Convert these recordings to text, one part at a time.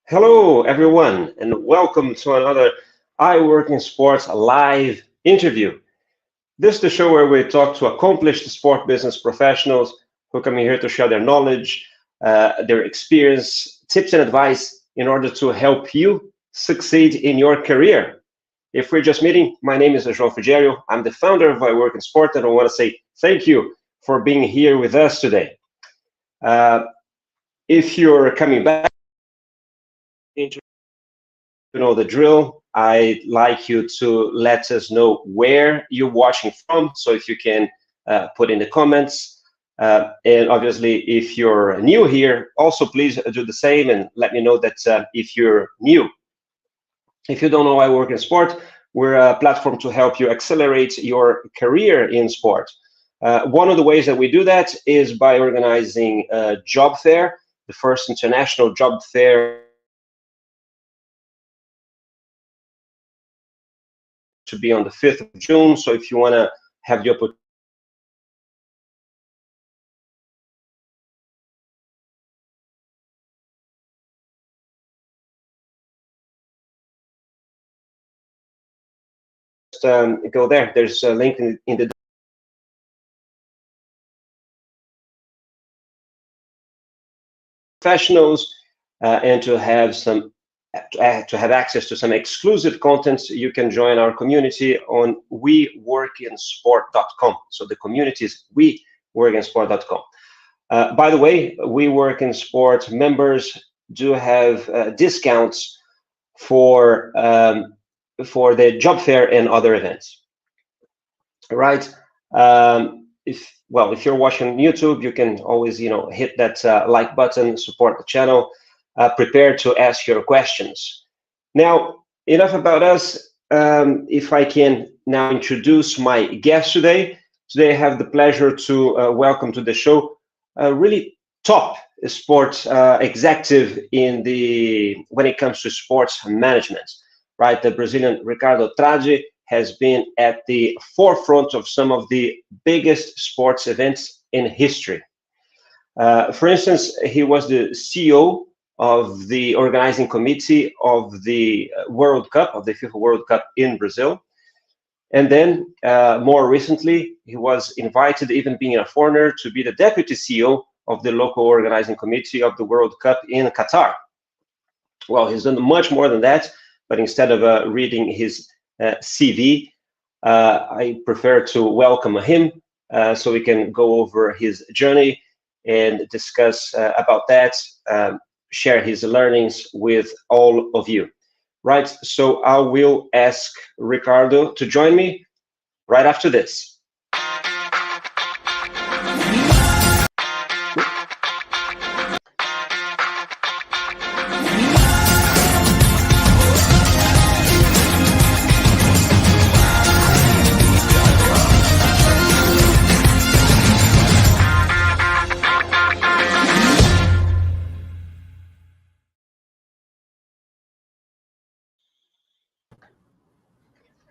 Hello, everyone, and welcome to another iWorkinSport live interview. This is the show where we talk to accomplished sport business professionals who come here to share their knowledge, their experience, tips, and advice in order to help you succeed in your career. If we're just meeting, my name is João Frigerio. I'm the founder of iWorkinSport, and I want to say thank you for being here with us today. If you're coming back, you know the drill. I'd like you to let us know where you're watching from. So if you can put in the comments. And obviously, if you're new here, also please do the same and let me know that if you're new. If you don't know iWorkinSport, we're a platform to help you accelerate your career in sport. One of the ways that we do that is by organizing a job fair, the first international job fair to be on the 5th of June. So if you want to have the opportunity go there. There's a link in the professionals and to have access to some exclusive content. You can join our community on weworkinsport.com. So the community is weworkinsport.com. By the way, We Work in Sport members do have discounts for the job fair and other events. Right? If you're watching YouTube, you can always hit that like button, support the channel, prepare to ask your questions. Now, enough about us. If I can now introduce my guest today. Today I have the pleasure to welcome to the show a really top sports executive when it comes to sports management. Right, the Brazilian Ricardo Trade has been at the forefront of some of the biggest sports events in history. For instance, he was the CEO of the organizing committee of the World Cup, of the FIFA World Cup in Brazil. And then more recently, he was invited, even being a foreigner, to be the deputy CEO of the local organizing committee of the World Cup in Qatar. Well, he's done much more than that. But instead of reading his CV, I prefer to welcome him so we can go over his journey and discuss about that, share his learnings with all of you. Right, so I will ask Ricardo to join me right after this.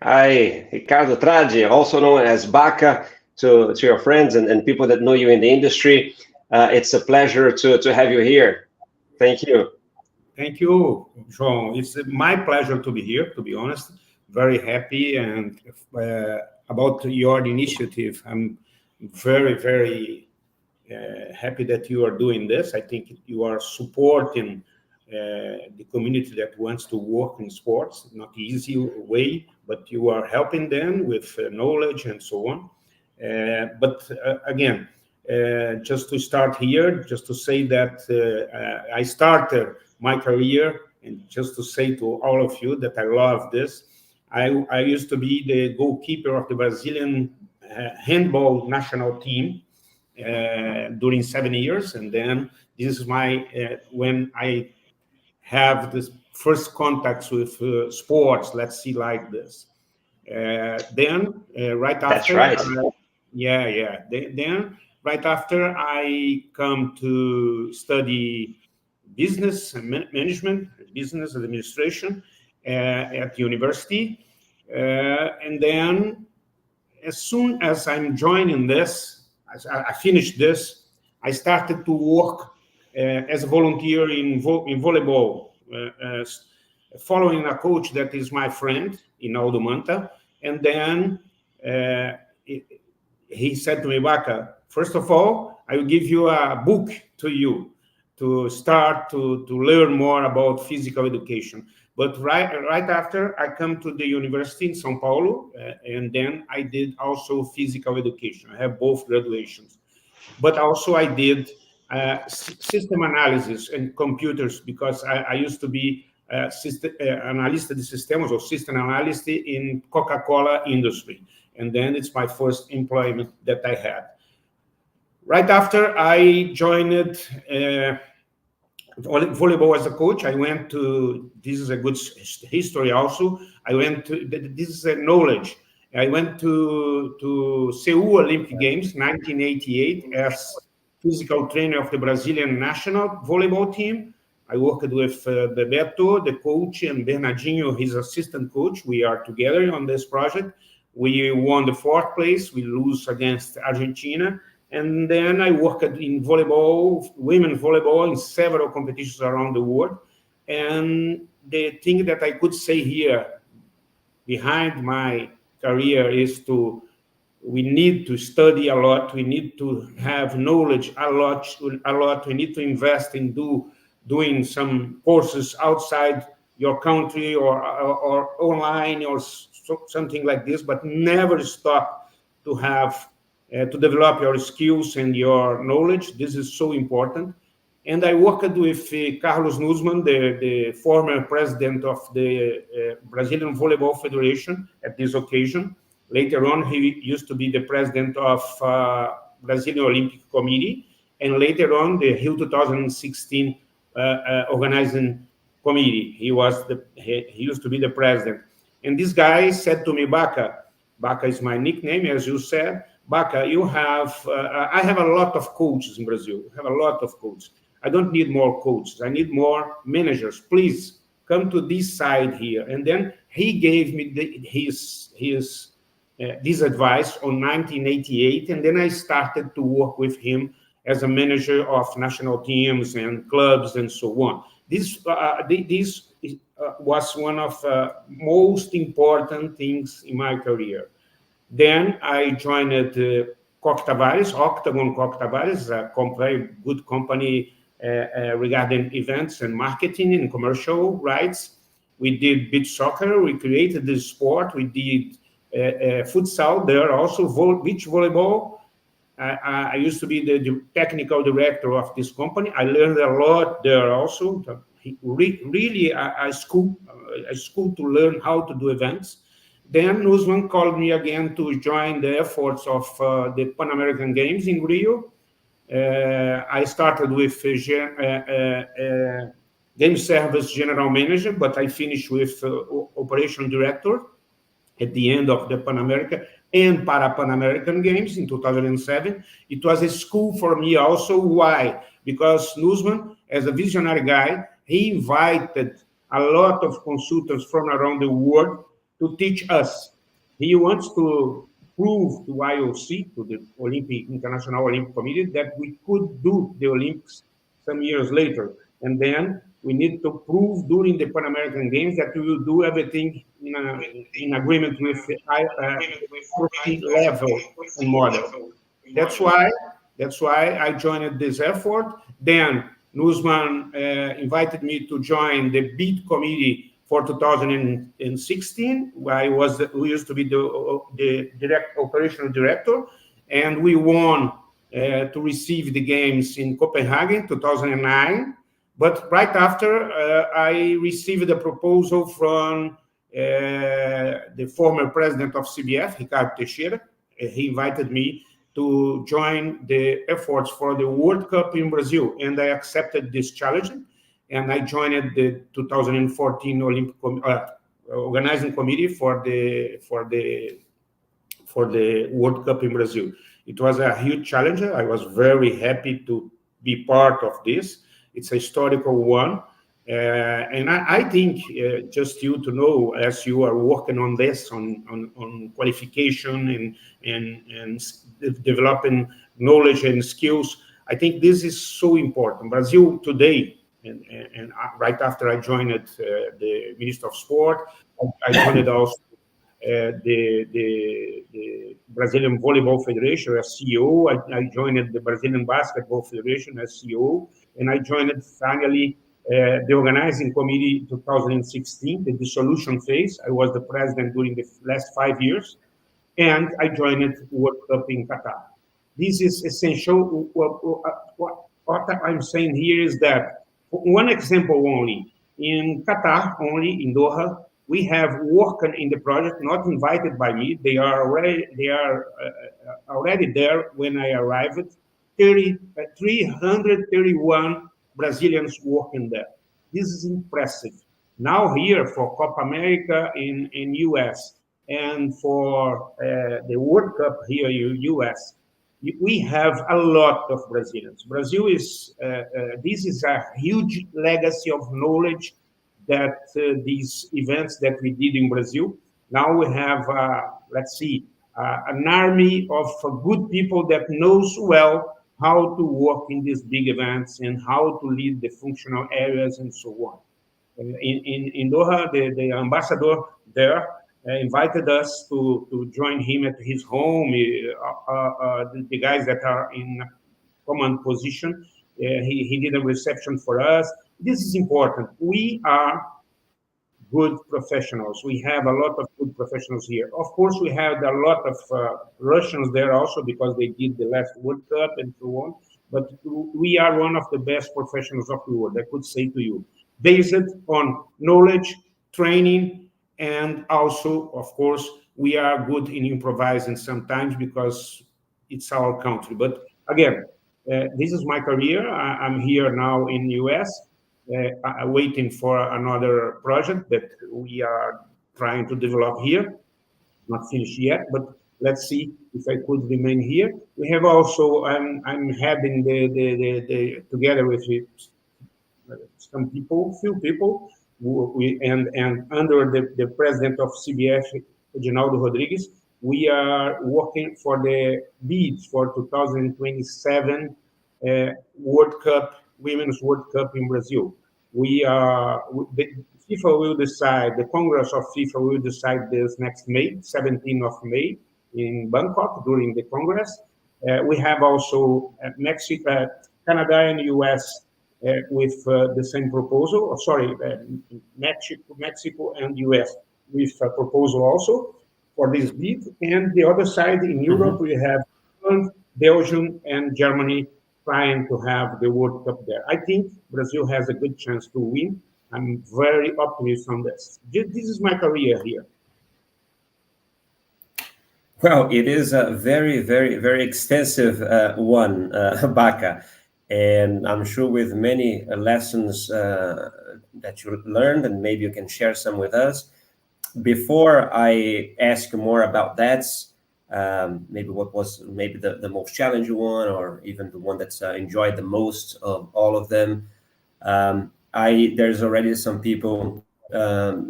Hi, Ricardo Trade, also known as Baca to your friends and people that know you in the industry. It's a pleasure to have you here. Thank you. Thank you, João. It's my pleasure to be here, to be honest. Very happy and about your initiative. I'm very, very happy that you are doing this. I think you are supporting the community that wants to work in sports. Not easy way, but you are helping them with knowledge and so on. But again, just to start here, just to say that I started my career, and just to say to all of you that I love this. I used to be the goalkeeper of the Brazilian handball national team during 7 years, and then this is my when I have this first contacts with sports, let's see, like this. Then right after, that's right. Then right after, I come to study business management, business administration at university, and then as soon as I'm joining this, I finished this, I started to work as a volunteer in volleyball following a coach that is my friend, Inaldo Manta. And then he said to me, Baca, first of all, I will give you a book to you to start to learn more about physical education. But right after, I come to the university in São Paulo, and then I did also physical education. I have both graduations. But also I did system analysis and computers, because I used to be analista de sistemas, or system analyst in Coca-Cola industry. And then it's my first employment that I had. Right after I joined volleyball as a coach, I went to, this is a good history also, I went to, this is a knowledge, I went to Seoul Olympic Games, 1988, as physical trainer of the Brazilian national volleyball team. I worked with Bebeto, the coach, and Bernardinho, his assistant coach. We are together on this project. We won the 4th place. We lose against Argentina. And then I worked in volleyball, women volleyball, in several competitions around the world. And the thing that I could say here behind my career is we need to study a lot. We need to have knowledge a lot. We need to invest in doing some courses outside your country or online or something like this, but never stop to have to develop your skills and your knowledge. This is so important. And I worked with Carlos Nusman, the former president of the Brazilian Volleyball Federation at this occasion. Later on, he used to be the president of Brazilian Olympic Committee, and later on, the Rio 2016 organizing committee. He used to be the president. And this guy said to me, Baca is my nickname, as you said. Baca, I have a lot of coaches in Brazil. I have a lot of coaches. I don't need more coaches. I need more managers. Please come to this side here. And then he gave me this advice on 1988, and then I started to work with him as a manager of national teams and clubs and so on. This was one of the most important things in my career. Then I joined Octagon Coque Tavares, a very good company regarding events and marketing and commercial rights. We did beach soccer. We created this sport. We did futsal there, also beach volleyball. I used to be the technical director of this company. I learned a lot there also. Really a school to learn how to do events. Then Nusman called me again to join the efforts of the Panamerican Games in Rio. I started with game service general manager, but I finished with operation director at the end of the Pan American and Panamerican Games in 2007. It was a school for me also. Why? Because Nusman, as a visionary guy, he invited a lot of consultants from around the world to teach us. He wants to prove to IOC, to the International Olympic Committee, that we could do the Olympics some years later. And then we need to prove during the Pan American Games that we will do everything in agreement with level and model. That's why I joined this effort. Then Nusman invited me to join the bid committee for 2016. We used to be the operational director, and we won to receive the games in Copenhagen 2009. But right after, I received a proposal from the former president of CBF, Ricardo Trade. He invited me to join the efforts for the World Cup in Brazil, and I accepted this challenge. And I joined the 2014 Olympic organizing committee for the World Cup in Brazil. It was a huge challenge. I was very happy to be part of this. It's a historical one. And I think just you to know, as you are working on this, on qualification and developing knowledge and skills, I think this is so important. Brazil today, right after I joined the Minister of Sport, I joined also the Brazilian Volleyball Federation as CEO. I joined the Brazilian Basketball Federation as CEO, and I joined finally the organizing committee in 2016, the dissolution phase. I was the president during the last 5 years, and I joined World Cup in Qatar. This is essential. What I'm saying here is that one example only in Qatar, only in Doha, we have worked in the project, not invited by me. They are already there when I arrived. 331 Brazilians working there. This is impressive. Now here for Copa America in US and for the World Cup here in US, we have a lot of Brazilians. Brazil is this is a huge legacy of knowledge that these events that we did in Brazil. Now we have let's see an army of good people that knows well how to work in these big events and how to lead the functional areas and so on. In Doha, the ambassador there invited us to join him at his home. The guys that are in command position, he did a reception for us. This is important. We are good professionals. We have a lot of good professionals here. Of course, we have a lot of Russians there also because they did the last World Cup and so on. But we are one of the best professionals of the world, I could say to you, based on knowledge, training, and also, of course, we are good in improvising sometimes because it's our country. But again, this is my career. I'm here now in US, waiting for another project that we are trying to develop here. Not finished yet, but let's see if I could remain here. We have also, I'm having the together with some people, few people, and under the president of CBF, Reginaldo Rodrigues, we are working for the bids for 2027 World Cup, Women's World Cup in Brazil. The FIFA will decide, the Congress of FIFA will decide this next May, 17th of May, in Bangkok during the Congress. We have also Mexico, Canada, and US with the same proposal. Mexico and US with a proposal also for this bid. And the other side in Europe, we have Belgium and Germany trying to have the World Cup there. I think Brazil has a good chance to win. I'm very optimistic on this. This is my career here. Well, it is a very, very, very extensive one, Baca. And I'm sure with many lessons that you learned, and maybe you can share some with us. Before I ask more about that, maybe what was maybe the most challenging one, or even the one that's enjoyed the most of all of them. There's already some people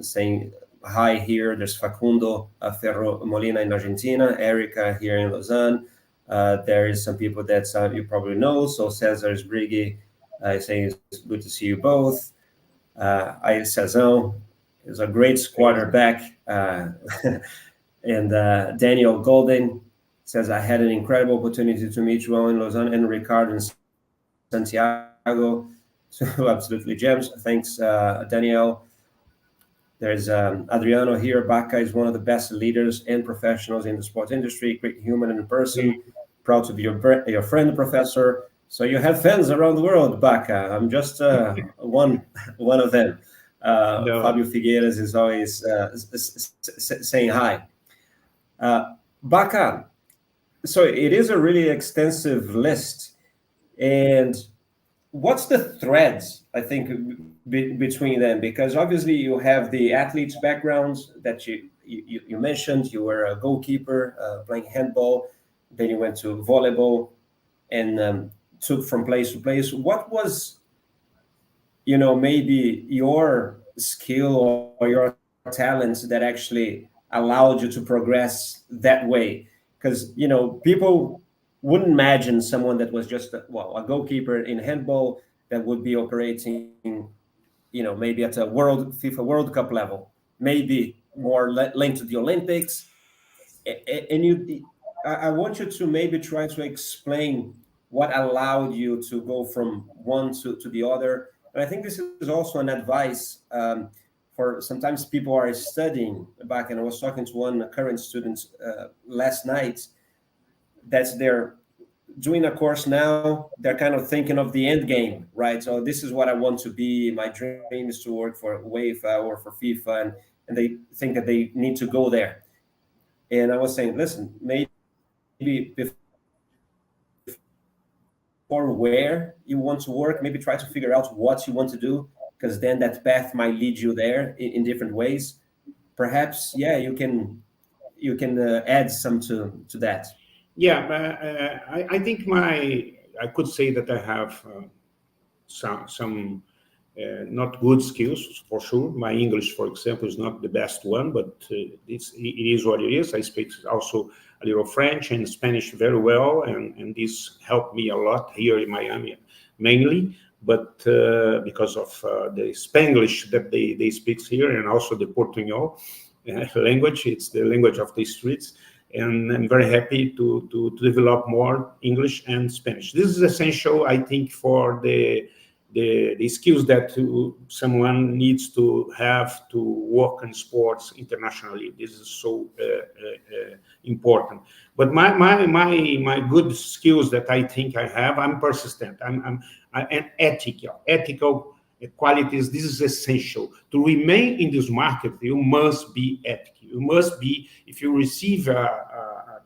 saying hi here. There's Facundo Ferro Molina in Argentina, Erica here in Lausanne. There is some people that you probably know. So Cesar Briggy saying it's good to see you both. Cezão is a great quarterback. And Daniel Golden says, I had an incredible opportunity to meet João in Lausanne and Ricardo in Santiago. So absolutely gems. Thanks, Daniel. There's Adriano here. Baca is one of the best leaders and professionals in the sports industry. Great human and person. Proud to be your friend, Professor. So you have fans around the world, Baca. I'm just one of them. No. Fabio Figueiras is always saying hi. Baca, so it is a really extensive list. And what's the threads, I think, between them? Because obviously you have the athletes' backgrounds that you mentioned. You were a goalkeeper playing handball. Then you went to volleyball and took from place to place. What was, maybe your skill or your talents that actually allowed you to progress that way? Because, people wouldn't imagine someone that was just a goalkeeper in handball that would be operating, maybe at a FIFA World Cup level, maybe more linked to the Olympics. And I want you to maybe try to explain what allowed you to go from one to the other. And I think this is also an advice for sometimes people are studying back, and I was talking to one current student last night, that's they're doing a course now, they're kind of thinking of the end game, right? So this is what I want to be. My dream is to work for UEFA or for FIFA, and they think that they need to go there. And I was saying, listen, maybe before where you want to work, maybe try to figure out what you want to do, because then that path might lead you there in different ways. Perhaps, yeah, you can add some to that. Yeah, I think I could say that I have some not good skills for sure. My English, for example, is not the best one, but it is what it is. I speak also a little French and Spanish very well, and this helped me a lot here in Miami, mainly. But because of the Spanglish that they speak here, and also the Portuñol language, it's the language of the streets. And I'm very happy to develop more English and Spanish. This is essential, I think, for the skills that someone needs to have to work in sports internationally. This is so important. But my good skills that I think I have, I'm persistent. I'm and ethical qualities. This is essential to remain in this market. You must be ethical. You must be, if you receive a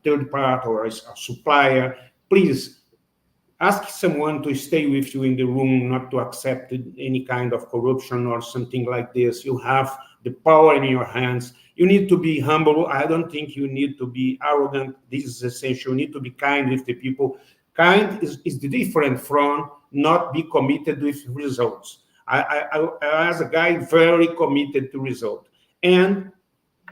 third part or a supplier, please ask someone to stay with you in the room, not to accept any kind of corruption or something like this. You have the power in your hands. You need to be humble. I don't think you need to be arrogant. This is essential. You need to be kind with the people. Kind is different from not be committed with results. I as a guy, very committed to result and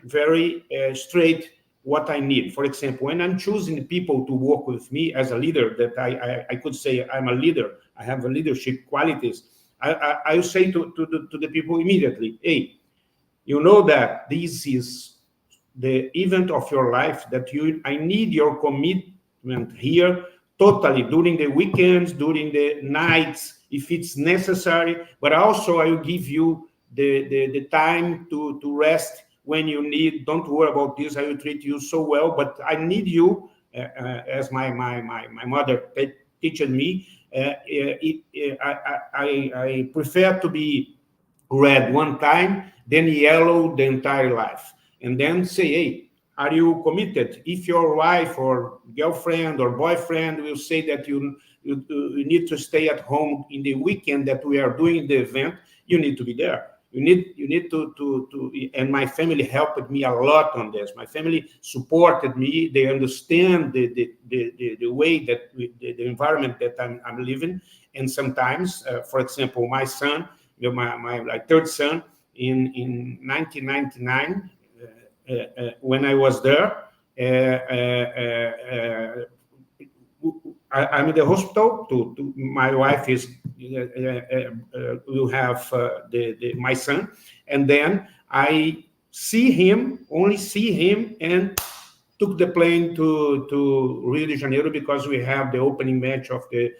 very straight what I need. For example, when I'm choosing people to work with me as a leader, that I could say I'm a leader, I have a leadership qualities, I say to the people immediately, hey, you know that this is the event of your life that I need your commitment here totally during the weekends, during the nights, if it's necessary, but also I will give you the time to rest when you need. Don't worry about this. I will treat you so well, but I need you, as my mother teaches me. I prefer to be red one time, then yellow the entire life, and then say, hey, are you committed? If your wife or girlfriend or boyfriend will say that you need to stay at home in the weekend that we are doing the event, you need to be there. You need to, and my family helped me a lot on this. My family supported me. They understand the way that the environment that I'm living. And sometimes, for example, my son, my third son, in 1999, when I was there, I'm in the hospital. My wife is will have my son, and then I only see him, and took the plane to Rio de Janeiro because we have the opening match of the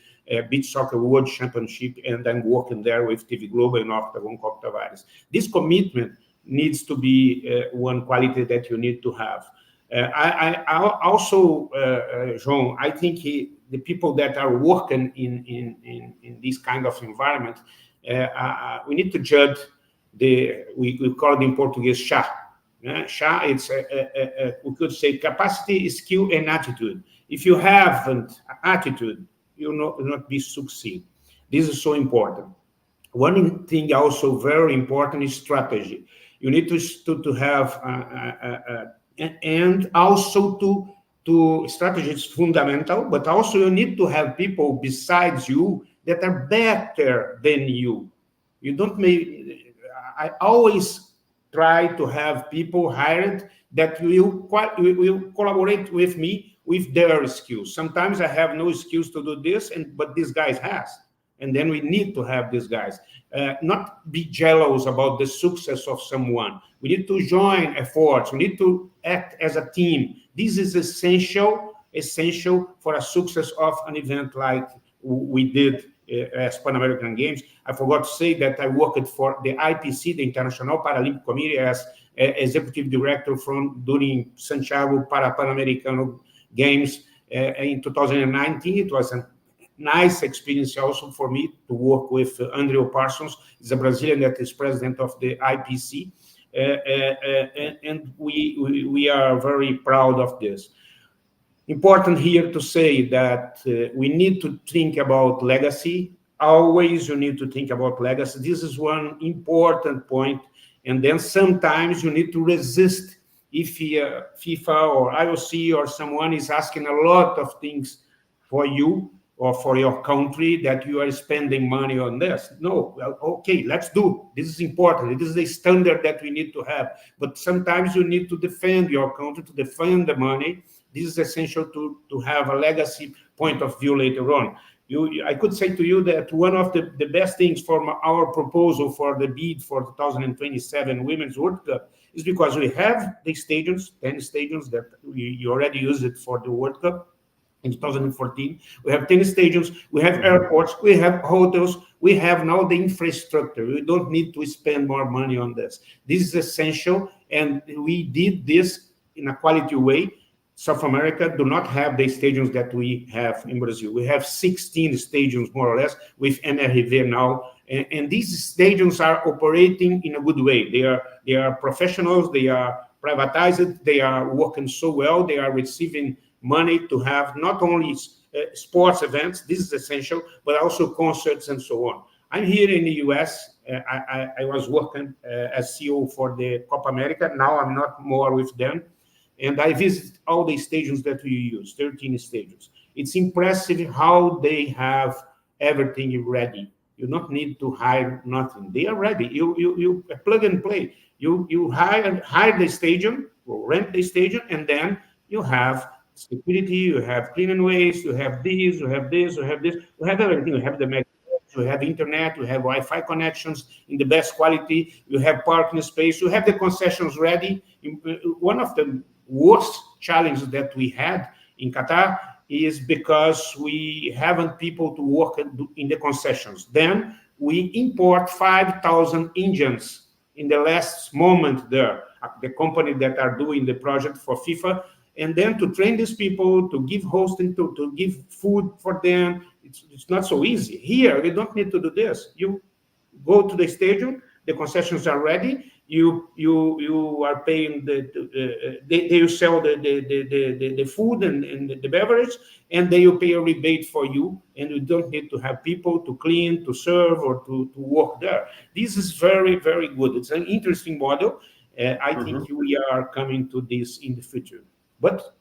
Beach Soccer World Championship, and I'm working there with TV Globo and Octagon Cop Tavares. This commitment needs to be one quality that you need to have. I also, João, I think the people that are working in this kind of environment, we need to judge we call it in Portuguese chá. Chá, it's we could say capacity, skill, and attitude. If you haven't attitude, you will not be succeed. This is so important. One thing also very important is strategy. You need to have and also to strategy is fundamental, but also you need to have people besides you that are better than you. You don't make. I always try to have people hired that will collaborate with me with their skills. Sometimes I have no skills to do this, but these guys has. And then we need to have these guys. Not be jealous about the success of someone. We need to join efforts. We need to act as a team. This is essential for a success of an event like we did as Panamerican Games. I forgot to say that I worked for the IPC, the International Paralympic Committee, as executive director during Santiago Panamerican Games in 2019. It was a nice experience also for me to work with Andrew Parsons. He's a Brazilian that is president of the IPC. And we are very proud of this. Important here to say that we need to think about legacy. Always you need to think about legacy. This is one important point. And then sometimes you need to resist if FIFA or IOC or someone is asking a lot of things for you or for your country that you are spending money on this. No, well, okay, let's do. This is important. This is the standard that we need to have. But sometimes you need to defend your country, to defend the money. This is essential to have a legacy point of view later on. I could say to you that one of the best things for our proposal for the bid for 2027 Women's World Cup is because we have the stadiums, 10 stadiums that you already used it for the World Cup in 2014. We have 10 stadiums, we have airports, we have hotels, we have now the infrastructure. We don't need to spend more money on this. This is essential, and we did this in a quality way. South America do not have the stadiums that we have in Brazil. We have 16 stadiums, more or less, with MRV now. And these stadiums are operating in a good way. They are professionals, they are privatized, they are working so well, they are receiving money to have not only sports events, this is essential, but also concerts and so on. I'm here in the US. I was working as CEO for the Copa America. Now I'm not more with them. And I visit all the stadiums that we use, 13 stadiums. It's impressive how they have everything ready. You don't need to hire nothing. They are ready. You plug and play. You hire the stadium, or rent the stadium, and then you have security, you have cleaning waste, you have this, you have this, you have this, you have everything. You have the you have internet, you have Wi-Fi connections in the best quality, you have parking space, you have the concessions ready. One of the worst challenges that we had in Qatar is because we haven't people to work in the concessions. Then we import 5,000 engines in the last moment there, the company that are doing the project for FIFA, and then to train these people, to give hosting, to give food for them. It's not so easy. Here, you don't need to do this. You go to the stadium, the concessions are ready, you are paying they sell the food and the beverage, and they will pay a rebate for you, and you don't need to have people to clean, to serve, or to work there. This is very, very good. It's an interesting model. I think we are coming to this in the future. But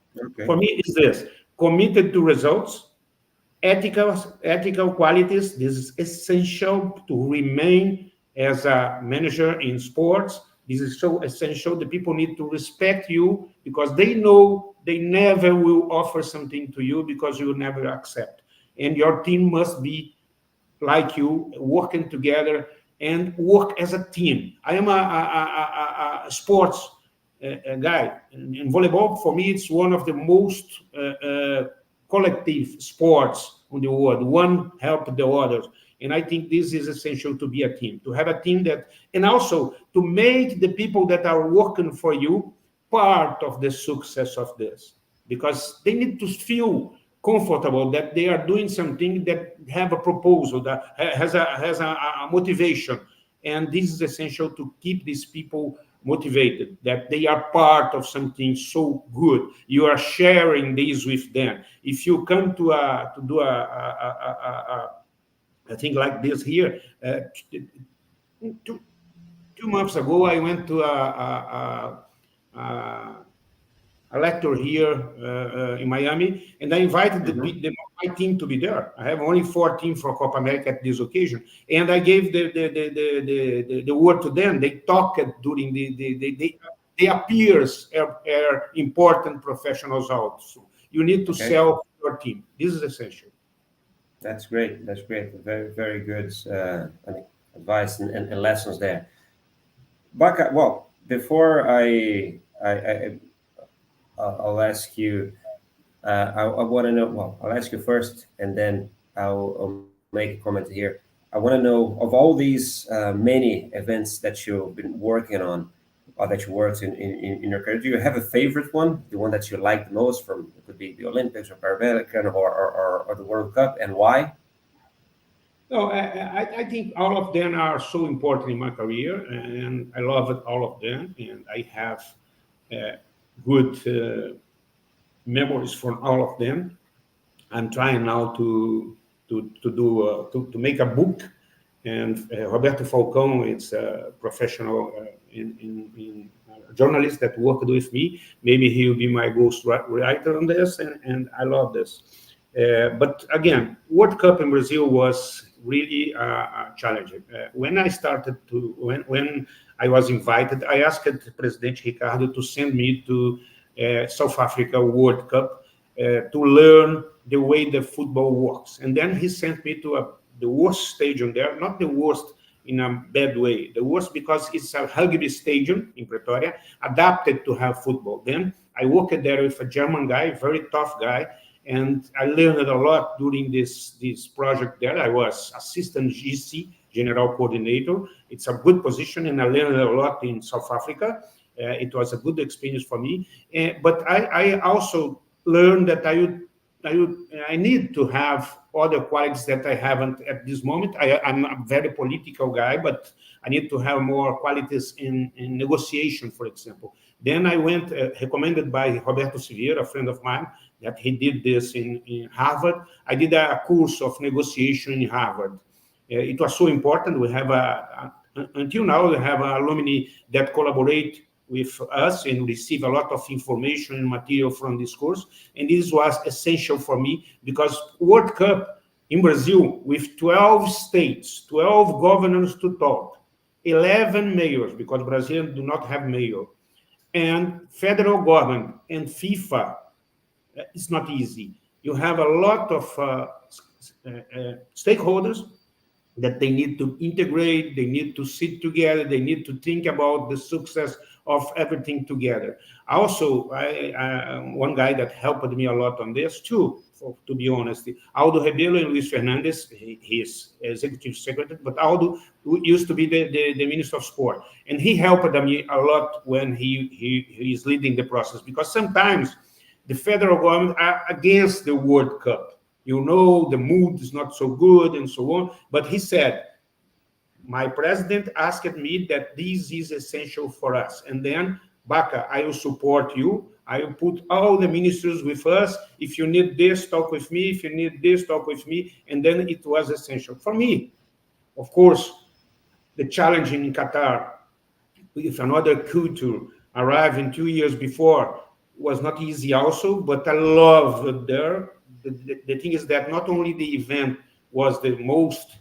for me, it's this: committed to results, ethical qualities. This is essential to remain as a manager in sports. This is so essential. The people need to respect you because they know they never will offer something to you because you will never accept. And your team must be like you, working together and work as a team. I am a sports guy. In volleyball, for me, it's one of the most collective sports in the world. One help the others. And I think this is essential to be a team, to have a team that, and also to make the people that are working for you part of the success of this, because they need to feel comfortable that they are doing something that have a proposal, that has a motivation. And this is essential to keep these people motivated, that they are part of something so good. You are sharing this with them. If you come to do a thing like this here, 2 months ago, I went to a lecture here in Miami, and I invited my team to be there. I have only 14 for Copa America at this occasion, and I gave the word to them. They talked during they appears are important professionals also. You need to sell your team. This is essential. That's great. That's great. Very, very good advice and lessons there. Baca, well, before I'll ask you, I want to know, well, I'll ask you first, and then I'll make a comment here. I want to know, of all these many events that you've been working on, or that you worked in your career, do you have a favorite one? The one that you like the most from, it could be the Olympics or Panamerican or the World Cup, and why? No, I think all of them are so important in my career, and I love it, all of them, and I have uh, good memories from all of them. I'm trying now to make a book, and Roberto Falcão is a professional in journalist that worked with me. Maybe he will be my ghost writer on this, and I love this. But again, World Cup in Brazil was really challenging. When I started to, when I was invited, I asked President Ricardo to send me to South Africa World Cup to learn the way the football works. And then he sent me to the worst stadium there, not the worst in a bad way, the worst because it's a rugby stadium in Pretoria, adapted to have football. Then I worked there with a German guy, very tough guy, and I learned a lot during this project there. I was assistant GC, general coordinator. It's a good position, and I learned a lot in South Africa. It was a good experience for me. But I also learned that I need to have other qualities that I haven't at this moment. I'm a very political guy, but I need to have more qualities in negotiation, for example. Then I went, recommended by Roberto Silveira, a friend of mine, that he did this in Harvard. I did a course of negotiation in Harvard. It was so important. We have until now, we have alumni that collaborate with us and receive a lot of information and material from this course. And this was essential for me because World Cup in Brazil with 12 states, 12 governors to talk, 11 mayors, because Brazilians do not have mayor, and federal government and FIFA, it's not easy. You have a lot of stakeholders that they need to integrate, they need to sit together, they need to think about the success of everything together. Also, one guy that helped me a lot on this too, to be honest, Aldo Rebelo and Luis Fernandes, he is executive secretary, but Aldo used to be the Minister of Sport. And he helped me a lot when he is leading the process, because sometimes the federal government are against the World Cup. You know, the mood is not so good and so on. But he said, my president asked me that this is essential for us. And then, Baca, I will support you. I will put all the ministers with us. If you need this, talk with me. If you need this, talk with me. And then it was essential. For me, of course, the challenge in Qatar with another culture arriving 2 years before was not easy also, but I love it there. The thing is that not only the event was the most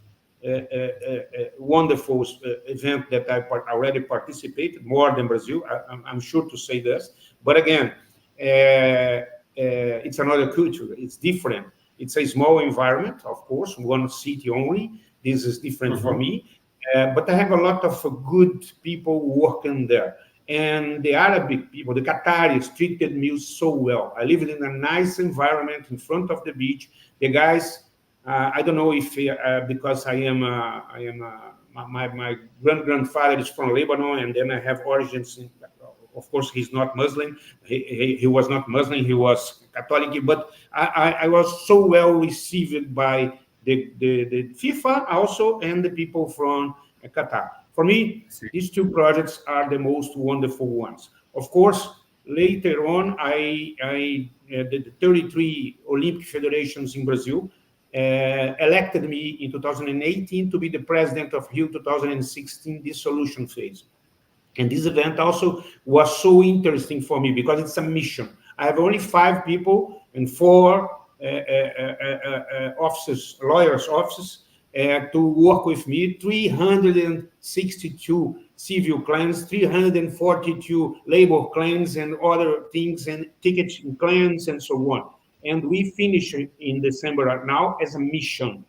wonderful event that I already participated, more than Brazil, I'm sure to say this, but again, it's another culture, it's different. It's a small environment, of course, one city only. This is different for me, but I have a lot of good people working there. And the Arabic people, the Qataris, treated me so well. I lived in a nice environment in front of the beach. The guys, I don't know if because my grandfather is from Lebanon, and then I have origins. Of course, he's not Muslim. He was not Muslim. He was Catholic. But I was so well received by the FIFA also and the people from Qatar. For me, these two projects are the most wonderful ones. Of course, later on, the 33 Olympic federations in Brazil elected me in 2018 to be the president of Rio 2016 dissolution phase. And this event also was so interesting for me because it's a mission. I have only 5 people and 4 offices, lawyers' offices, to work with me, 362 civil claims, 342 labor claims and other things, and ticket claims and so on. and we finished in December now as a mission.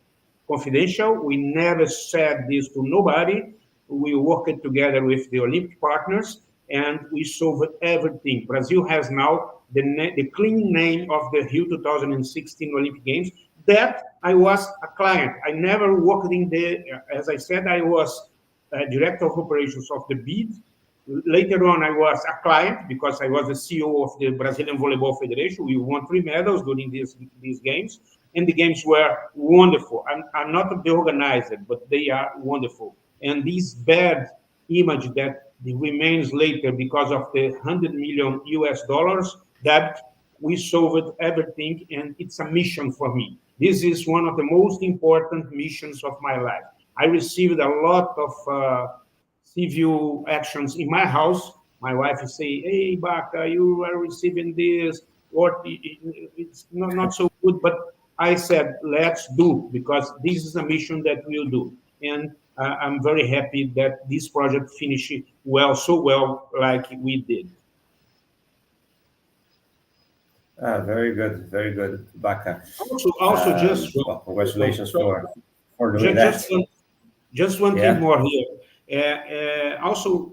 Confidential, we never said this to nobody. We worked together with the Olympic partners, and we solved everything. Brazil has now the clean name of the Rio 2016 Olympic Games. That I was a client. I never worked in the, as I said, I was director of operations of the bid. Later on, I was a client because I was the CEO of the Brazilian Volleyball Federation. We won 3 medals during these games, and the games were wonderful. I'm not the organizer, but they are wonderful. And this bad image that remains later because of the $100 million debt, we solved everything, and it's a mission for me. This is one of the most important missions of my life. I received a lot of civil actions in my house. My wife is saying, "Hey, Baca, you are receiving this, or it's not so good." But I said, "Let's do, because this is a mission that we'll do." And I'm very happy that this project finished well, so well, like we did. Very good, Baca. Also, just well, congratulations for doing just, that. just one Yeah. thing more here. Also,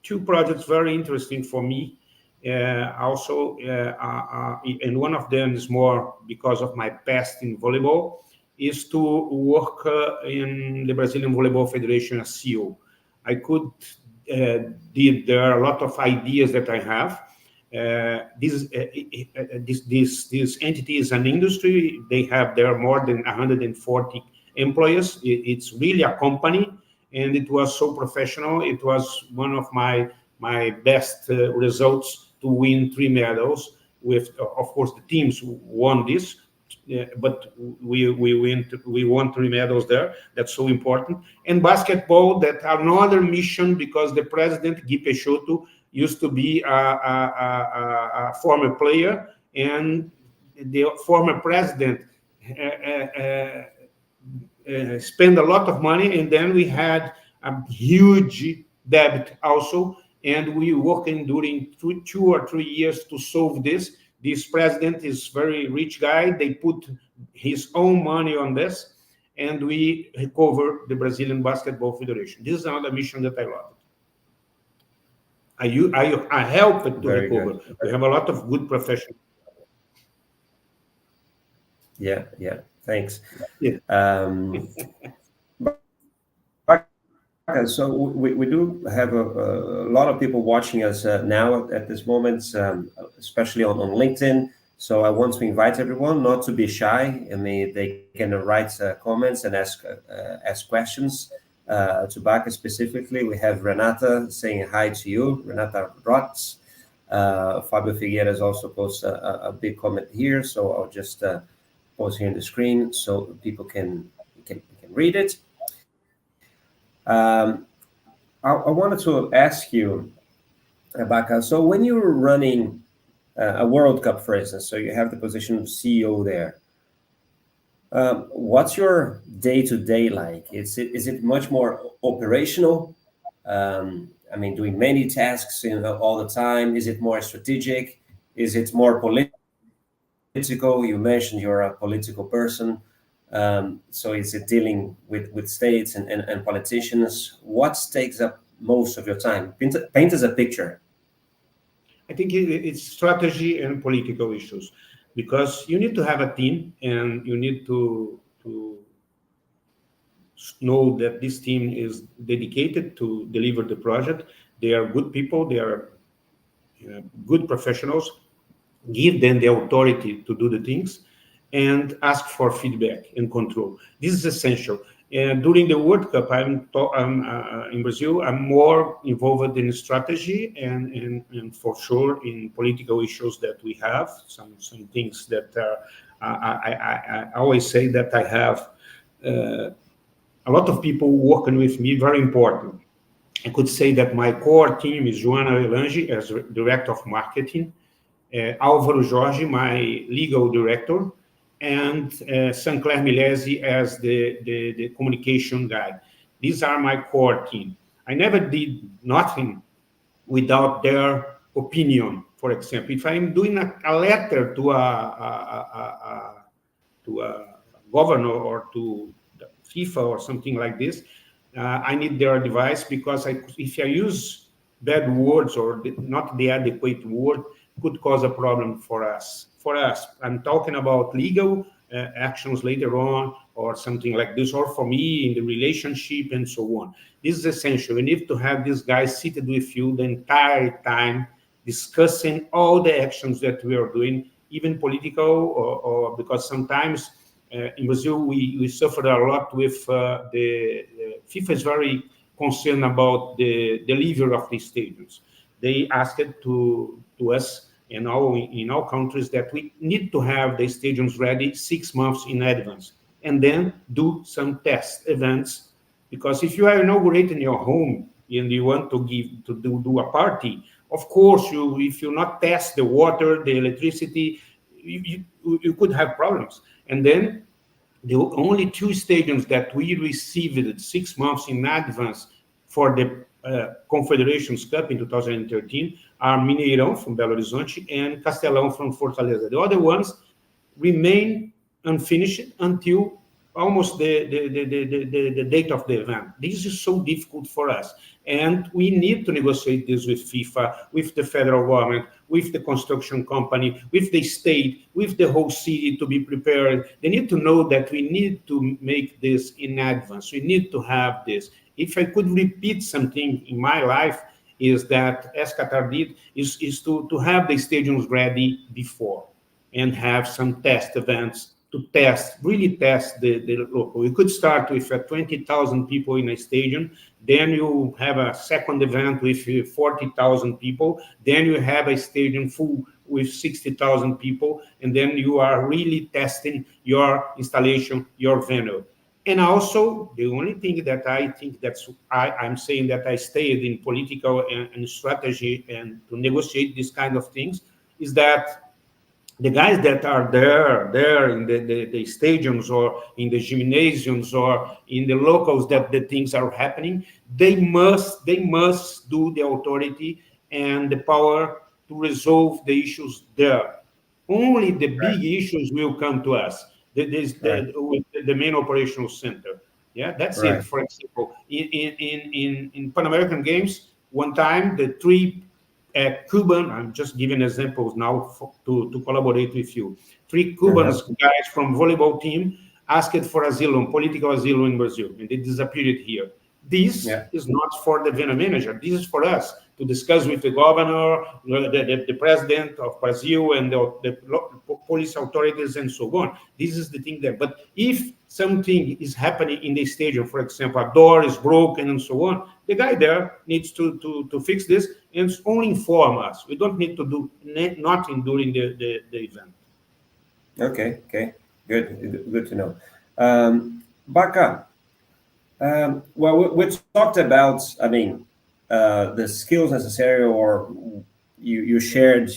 2 projects very interesting for me. And one of them is more because of my past in volleyball, is to work in the Brazilian Volleyball Federation as CEO. I could there are a lot of ideas that I have. This entity is an industry. They have there more than 140 employees. It's really a company, and it was so professional. It was one of my best results to win 3 medals. With, of course, the teams won this, but we won 3 medals there. That's so important. And basketball, that another mission, because the president Gui Peixoto used to be a former player, and the former president spent a lot of money, and then we had a huge debt also, and we working during 2 or 3 years to solve this. This president is very rich guy. They put his own money on this, and we recover the Brazilian Basketball Federation. This is another mission that I love. I help it to recover. We have a lot of good professionals. Yeah. Thanks. Yeah. So we do have a lot of people watching us now at this moment, especially on LinkedIn. So I want to invite everyone not to be shy. I mean, they can write comments and ask questions to Baca specifically. We have Renata saying hi to you, Renata Rotz. Fabio Figueiras also posts a big comment here, so I'll just post here on the screen so people can read it. I wanted to ask you, Baca, so when you're running a World Cup, for instance, so you have the position of CEO there, what's your day-to-day like? Is it much more operational? I mean, doing many tasks all the time? Is it more strategic? Is it more political? You mentioned you're a political person. So is it dealing with states and politicians? What takes up most of your time? Paint us a picture. I think it's strategy and political issues, because you need to have a team, and you need to know that this team is dedicated to deliver the project. They are good people. They are good professionals. Give them the authority to do the things, and ask for feedback and control. This is essential. And during the World Cup, I'm in Brazil. I'm more involved in strategy and for sure in political issues that we have. Some things that I always say that I have a lot of people working with me, very important. I could say that my core team is Joana Elange as Director of Marketing, Álvaro Jorge, my legal director, and Sancler Milesi as the communication guy. These are my core team. I never did nothing without their opinion. For example, if I'm doing a letter to a governor or to the FIFA or something like this, I need their advice, because if I use bad words or not the adequate word, could cause a problem for us. I'm talking about legal actions later on, or something like this, or for me in the relationship and so on. This is essential. You need to have these guys seated with you the entire time, discussing all the actions that we are doing, even political, or because sometimes in Brazil we suffered a lot with the FIFA is very concerned about the delivery of the stadiums. They asked to us in all countries that we need to have the stadiums ready 6 months in advance, and then do some test events, because if you are inaugurating your home and you want to do a party, of course, if you not test the water, the electricity, you could have problems. And then the only two stadiums that we received 6 months in advance for the Confederations Cup in 2013 are Mineirão from Belo Horizonte and Castelão from Fortaleza. The other ones remain unfinished until almost the date of the event. This is so difficult for us. And we need to negotiate this with FIFA, with the federal government, with the construction company, with the state, with the whole city to be prepared. They need to know that we need to make this in advance. We need to have this. If I could repeat something in my life, is that, as Qatar did, is to have the stadiums ready before, and have some test events to really test the local. We could start with 20,000 people in a stadium, then you have a second event with 40,000 people, then you have a stadium full with 60,000 people, and then you are really testing your installation, your venue. And also, the only thing that I think I'm saying that I stayed in political and strategy and to negotiate these kind of things, is that the guys that are there in the stadiums or in the gymnasiums or in the locals that the things are happening, they must do the authority and the power to resolve the issues there. Only the big issues will come to us. The main operational center. Yeah, that's it. For example, in Panamerican Games, one time the three Cuban, I'm just giving examples now to collaborate with you. 3 Cuban guys from volleyball team asked for asylum, political asylum in Brazil, and they disappeared here. This is not for the venue manager. This is for us to discuss with the governor, the president of Brazil, and the police authorities, and so on. This is the thing there. But if something is happening in the stadium, for example, a door is broken and so on, the guy there needs to fix this and only inform us. We don't need to do nothing during the event. Okay, good to know. Baca, well, we talked about, I mean, the skills necessary, or you shared,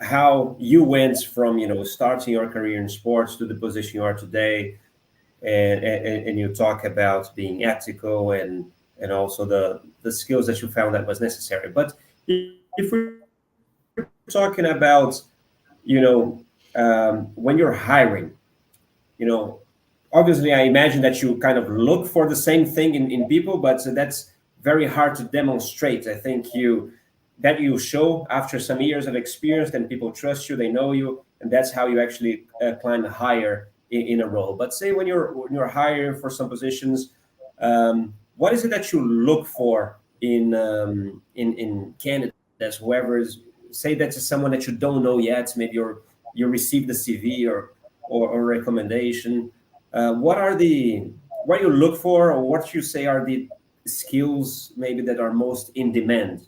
how you went from, starting your career in sports to the position you are today, and you talk about being ethical and also the skills that you found that was necessary. But if we're talking about, when you're hiring, obviously I imagine that you kind of look for the same thing in people, but that's very hard to demonstrate. I think you show after some years of experience, then people trust you, they know you, and that's how you actually climb higher in a role. But say when you're hiring for some positions, what is it that you look for in candidates, whoever is, say that's someone that you don't know yet, maybe you received the CV or recommendation. What you look for, or what you say are the skills maybe that are most in demand?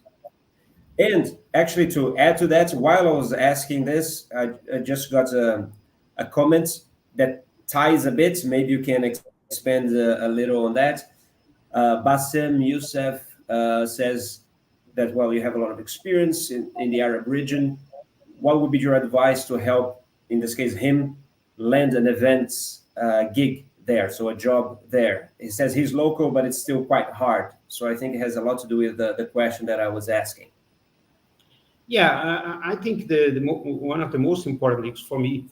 And actually, to add to that, while I was asking this, I just got a comment that ties a bit. Maybe you can expand a little on that. Bassem Youssef says that, well, you have a lot of experience in the Arab region. What would be your advice to help, in this case, him land an events gig there, so a job there? He says he's local, but it's still quite hard. So I think it has a lot to do with the question that I was asking. Yeah, I think one of the most important things for me,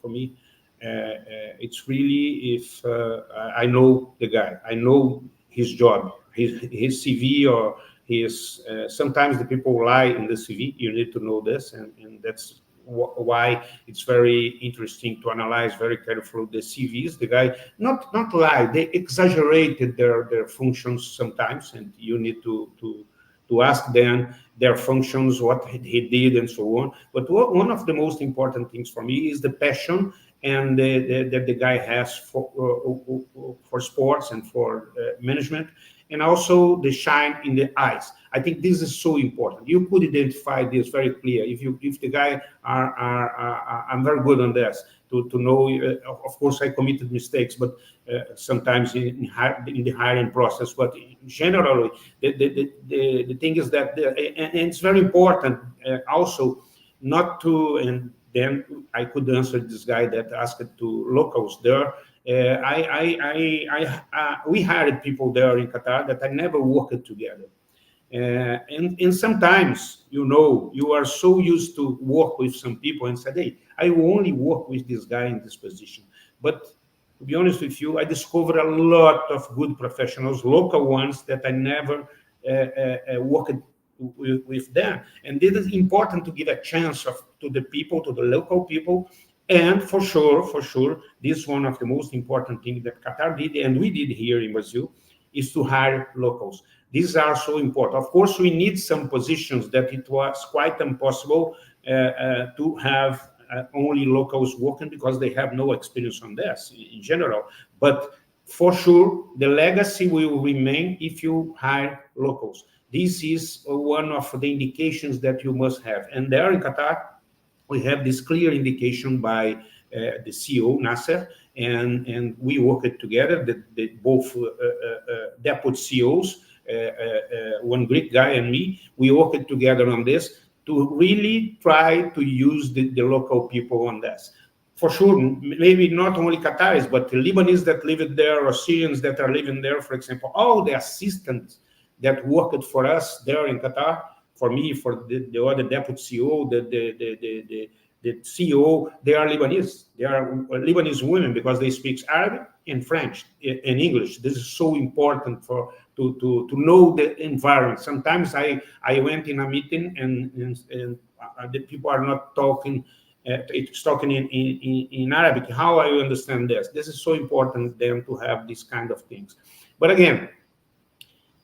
it's really if I know the guy, I know his job, his CV, or his. Sometimes the people lie in the CV. You need to know this, and that's why it's very interesting to analyze very carefully the CVs. The guy not lie, they exaggerated their functions sometimes, and you need to ask them their functions, what he did, and so on. But one of the most important things for me is the passion and that the guy has for sports and for management, and also the shine in the eyes. I think this is so important. You could identify this very clear. If the guy I'm very good on this to know. Of course, I committed mistakes, but sometimes in the hiring process. But generally, the thing is that and it's very important also not to. And then I could answer this guy that asked to locals there. We hired people there in Qatar that I never worked together. And sometimes, you are so used to work with some people and said, hey, I will only work with this guy in this position. But to be honest with you, I discovered a lot of good professionals, local ones that I never worked with them. And it is important to give a chance to the people, to the local people. And for sure, this is one of the most important things that Qatar did, and we did here in Brazil, is to hire locals. These are so important. Of course, we need some positions that it was quite impossible to have only locals working because they have no experience on this in general. But for sure, the legacy will remain if you hire locals. This is one of the indications that you must have. And there in Qatar, we have this clear indication by the CEO, Nasser, and we worked together, both deputy CEOs, one Greek guy and me, we worked together on this to really try to use the local people on this. For sure, maybe not only Qataris, but the Lebanese that live there or Syrians that are living there, for example, all the assistants that worked for us there in Qatar, for me, for the other deputy CEO, the CEO, they are Lebanese. They are Lebanese women because they speak Arabic and French and English. This is so important to know the environment. Sometimes I went in a meeting and the people are not talking. It's talking in Arabic. How I understand this? This is so important then to have these kind of things. But again,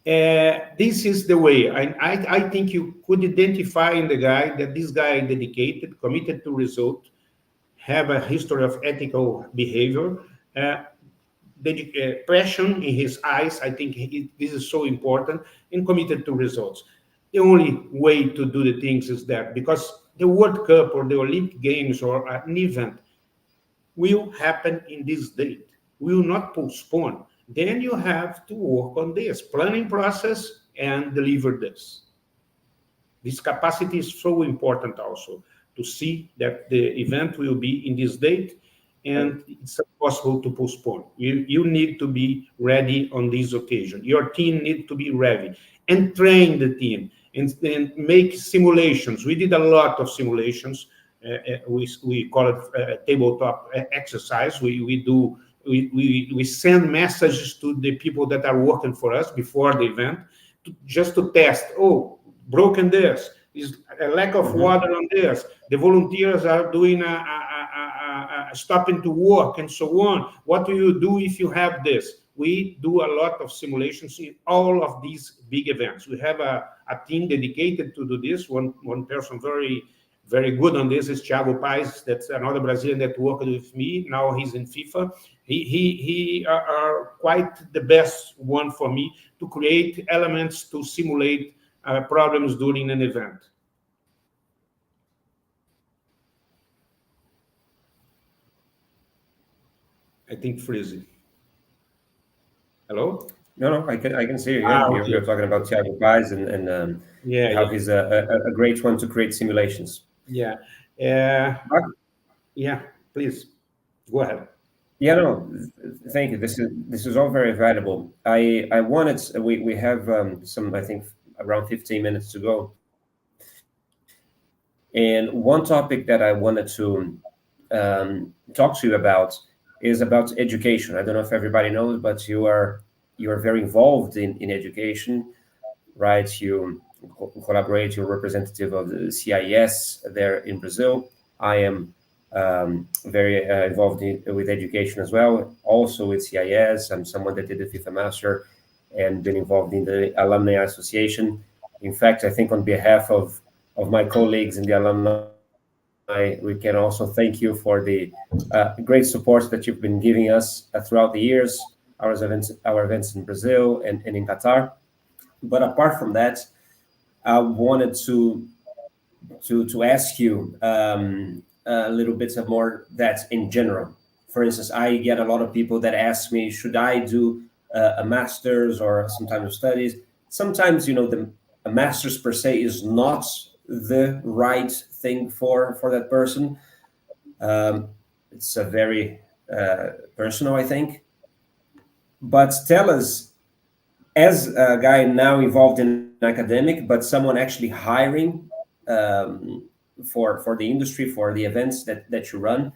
this is the way. I think you could identify in the guy that this guy dedicated, committed to result, have a history of ethical behavior, passion in his eyes. I think this is so important, and committed to results. The only way to do the things is that, because the World Cup or the Olympic Games or an event will happen in this date, will not postpone. Then you have to work on this planning process and deliver this. This capacity is so important also to see that the event will be in this date and it's impossible to postpone. You need to be ready on this occasion. Your team needs to be ready and train the team and make simulations. We did a lot of simulations. We call it tabletop exercise. We send messages to the people that are working for us before the event just to test. Oh, broken this, is a lack of water on this. The volunteers are doing a stopping to work and so on. What do you do if you have this? We do a lot of simulations in all of these big events. We have a team dedicated to do this. One person very good on this is Thiago Paes. That's another Brazilian that worked with me. Now he's in FIFA. He are quite the best one for me to create elements to simulate problems during an event. I think Freezy. Hello? No, I can see you. Yeah, Okay. you're talking about Thiago Paes and how he's a great one to create simulations. Yeah. Yeah, please go ahead. Yeah, no, thank you. This is all very valuable. I wanted we have some, I think, around 15 minutes to go, And one topic that I wanted to talk to you about is about education. I don't know if everybody knows, but you are very involved in education, right? You collaborate. You're representative of the CIS there in Brazil. I am very involved with education as well, also with CIS. I'm someone that did the FIFA Master and been involved in the Alumni Association. In fact, I think on behalf of my colleagues in the alumni, we can also thank you for the great support that you've been giving us throughout the years, our events in Brazil and in Qatar. But apart from that, I wanted to ask you a little bit more that in general. For instance, I get a lot of people that ask me, should I do a master's or some type of studies? Sometimes, a master's per se is not the right thing for that person. It's a very personal, I think. But tell us, as a guy now involved in academic, but someone actually hiring for the industry, for the events that you run,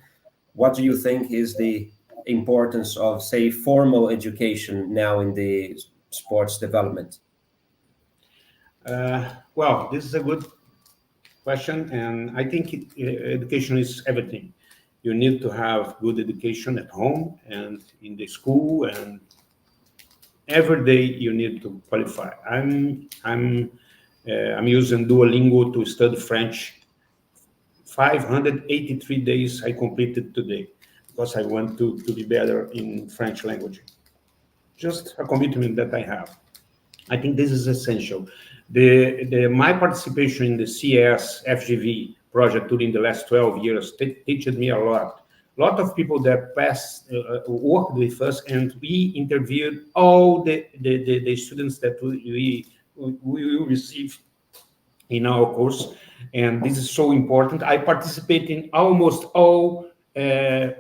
what do you think is the importance of, say, formal education now in the sports development? Well, this is a good question, and I think education is everything. You need to have good education at home and in the school, and every day you need to qualify. I'm using Duolingo to study French. 583 days I completed today because I want to be better in French language. Just a commitment that I have. I think this is essential. My participation in the CS FGV project during the last 12 years taught me a lot. A lot of people that worked with us, and we interviewed all the students that we will receive in our course, and this is so important. I participate in almost all end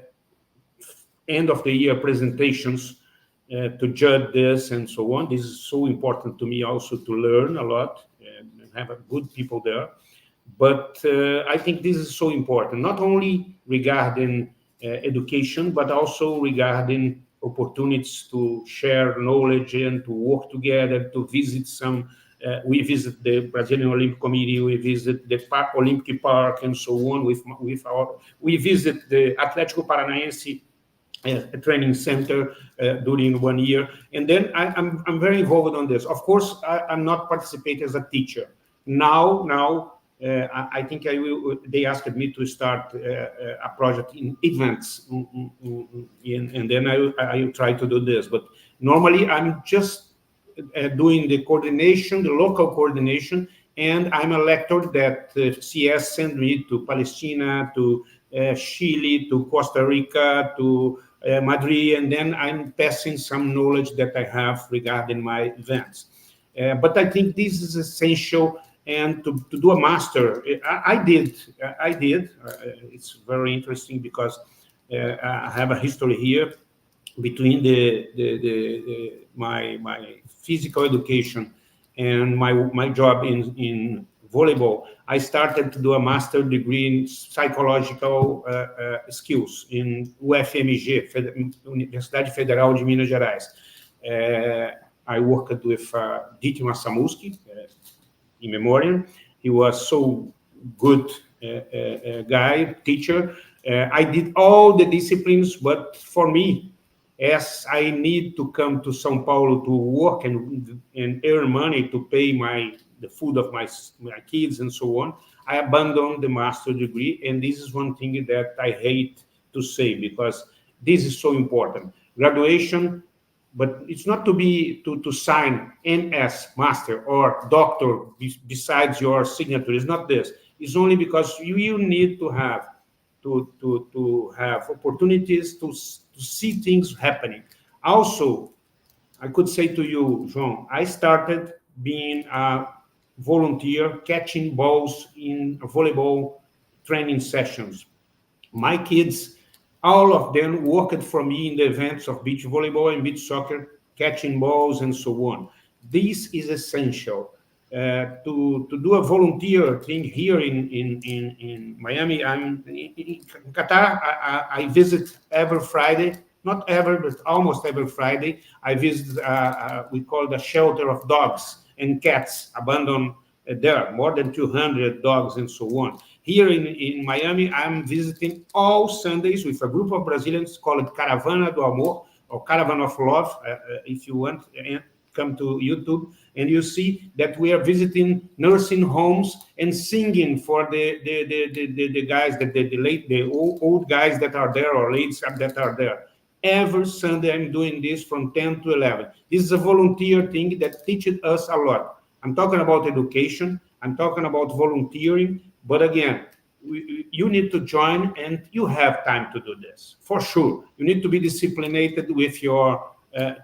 of the year presentations to judge this and so on. This is so important to me also to learn a lot and have good people there. But I think this is so important, not only regarding education, but also regarding opportunities to share knowledge and to work together, to visit some. We visit the Brazilian Olympic Committee, we visit the Olympic Park, and so on. We visit the Atlético Paranaense training center during 1 year, and then I'm very involved on this. Of course, I'm not participating as a teacher now. I think I will. They asked me to start a project in events, and then I will try to do this. But normally, I'm just doing the coordination, the local coordination, and I'm a lecturer that CS sent me to Palestina, to Chile, to Costa Rica, to Madrid, and then I'm passing some knowledge that I have regarding my events. But I think this is essential. And to do a master, I did. It's very interesting because I have a history here between my physical education and my job in volleyball. I started to do a master degree in psychological skills in UFMG, Universidade Federal de Minas Gerais. I worked with Dietmar Samuski, in memoriam. He was so good guy, teacher. I did all the disciplines, but for me, as I need to come to São Paulo to work and earn money to pay the food of my kids and so on, I abandoned the master degree. And this is one thing that I hate to say because this is so important. Graduation, but it's not to sign MS, master, or doctor besides your signature. It's not this. It's only because you need to have opportunities to see things happening. Also, I could say to you, João, I started being a volunteer catching balls in volleyball training sessions. My kids, all of them worked for me in the events of beach volleyball and beach soccer, catching balls and so on. This is essential. to do a volunteer thing here in Miami. I'm in Qatar. I visit every Friday, not ever, but almost every Friday. I visit, we call the shelter of dogs and cats abandoned there, more than 200 dogs and so on. Here in Miami, I'm visiting all Sundays with a group of Brazilians called Caravana do Amor, or Caravan of Love, if you want, and come to YouTube, and you see that we are visiting nursing homes and singing for the guys, the old guys that are there, or ladies that are there. Every Sunday, I'm doing this from 10 to 11. This is a volunteer thing that teaches us a lot. I'm talking about education. I'm talking about volunteering. But again, you need to join, and you have time to do this, for sure. You need to be disciplined with your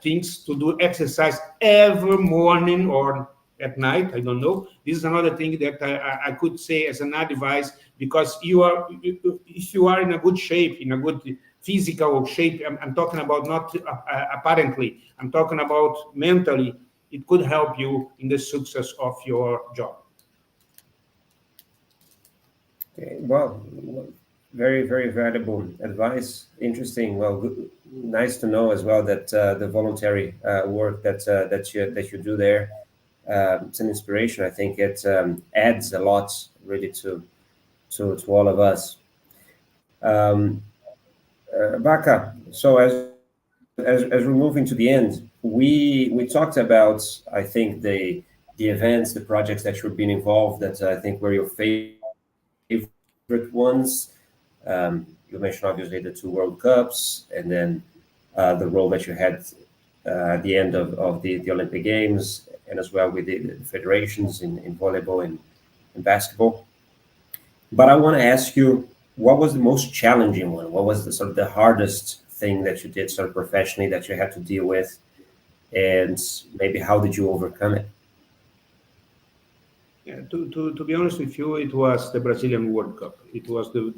things, to do exercise every morning or at night. I don't know. This is another thing that I could say as an advice, because if you are in a good shape, in a good physical shape, I'm talking about not apparently, I'm talking about mentally, it could help you in the success of your job. Okay, well, very, very valuable advice. Interesting. Well, nice to know as well that the voluntary work that you do there, it's an inspiration. I think it adds a lot really to all of us. Um, Baca, so as we're moving to the end, we talked about, I think, the events, the projects that you've been involved, that I think were your favorite ones. You mentioned obviously the two World Cups, and then the role that you had at the end of the Olympic Games, and as well with the federations in volleyball and basketball. But I want to ask you, what was the most challenging one? What was the sort of the hardest thing that you did sort of professionally that you had to deal with, and maybe how did you overcome it? Yeah, to be honest with you, it was the Brazilian World Cup. It was the